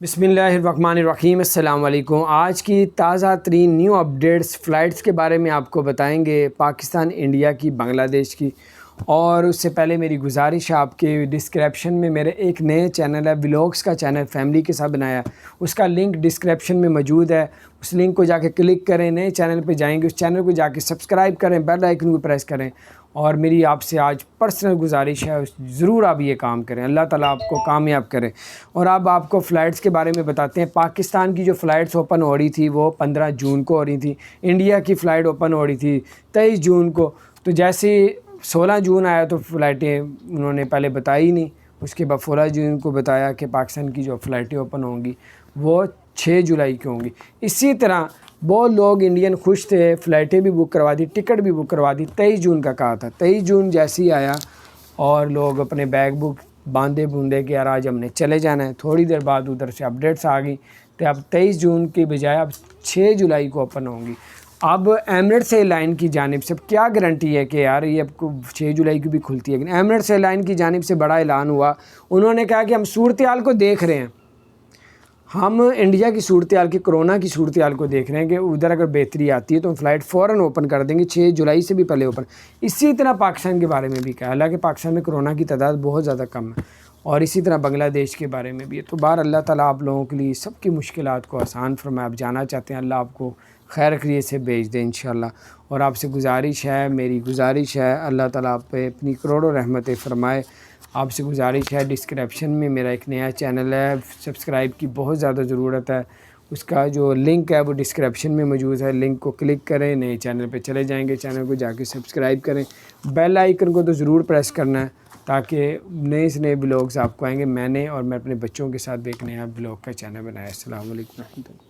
बिस्मिल्लाहिर्रहमानिर्रहीम। अस्सलाम वालेकुम। आज की ताज़ा तरीन न्यू अपडेट्स फ़्लाइट्स के बारे में आपको बताएंगे, पाकिस्तान, इंडिया की, बांग्लादेश की। और उससे पहले मेरी गुजारिश है, आपके डिस्क्रिप्शन में मेरे एक नए चैनल है, व्लॉग्स का चैनल, फैमिली के साथ बनाया, उसका लिंक डिस्क्रिप्शन में मौजूद है। उस लिंक को जाके क्लिक करें, नए चैनल पे जाएंगे, उस चैनल को जाके सब्सक्राइब करें, बेल आइकन को प्रेस करें। और मेरी आपसे आज पर्सनल गुजारिश है, ज़रूर आप ये काम करें, अल्लाह ताला आपको कामयाब करे। और अब आपको फ़्लाइट्स के बारे में बताते हैं। पाकिस्तान की जो फ़्लाइट्स ओपन हो रही थी वो 15 जून को हो रही थी। इंडिया की फ़्लाइट ओपन हो रही थी 23 जून को। तो जैसे 16 जून आया तो फ़्लाइटें उन्होंने पहले बताई नहीं, उसके बाद 16 जून को बताया कि पाकिस्तान की जो फ़्लाइटें ओपन होंगी वो 6 जुलाई की होंगी। इसी तरह बहुत लोग इंडियन खुश थे, फ़्लाइटें भी बुक करवा दी, टिकट भी बुक करवा दी। 23 जून का कहा था। 23 जून जैसे ही आया और लोग अपने बैग बुक बांधे बूंदे कि यार आज हमने चले जाना है। थोड़ी देर बाद उधर से अपडेट्स आ गई तो अब 23 जून की बजाय अब 6 जुलाई को ओपन होंगी। अब एमिरेट्स एयरलाइन की जानिब से क्या गारंटी है कि यार ये आपको 6 जुलाई की भी खुलती है? लेकिन एमिरेट्स एयरलाइन की जानिब से बड़ा ऐलान हुआ। उन्होंने कहा कि हम सूरत हाल को देख रहे हैं, हम इंडिया की सूरत हाल की, कोरोना की सूरत हाल को देख रहे हैं कि उधर अगर बेहतरी आती है तो हम फ़्लाइट फ़ौरन ओपन कर देंगे, 6 जुलाई से भी पहले ओपन। इसी तरह पाकिस्तान के बारे में भी कहा, हालांकि पाकिस्तान में कोरोना की तादाद बहुत ज़्यादा कम है। और इसी तरह बांग्लादेश के बारे में भी है। तो बाहर अल्लाह ताला आप लोगों के लिए सबकी मुश्किलात को आसान फरमाए। आप जाना चाहते हैं, अल्लाह आपको खैर खैरियत से भेज दे इंशाअल्लाह। और आपसे गुजारिश है, मेरी गुजारिश है, अल्लाह ताला आप पे अपनी करोड़ों रहमतें फरमाए। आपसे गुजारिश है, डिस्क्रिप्शन में मेरा एक नया चैनल है, सब्सक्राइब की बहुत ज़्यादा ज़रूरत है। उसका जो लिंक है वो डिस्क्रिप्शन में मौजूद है, लिंक को क्लिक करें, नए चैनल पे चले जाएंगे, चैनल को जाके सब्सक्राइब करें, बेल आइकन को तो ज़रूर प्रेस करना है ताकि नए से नए ब्लॉग्स आपको आएंगे। मैंने और मैं अपने बच्चों के साथ भी एक नया ब्लॉग का चैनल बनाया। अस्सलाम वालेकुम।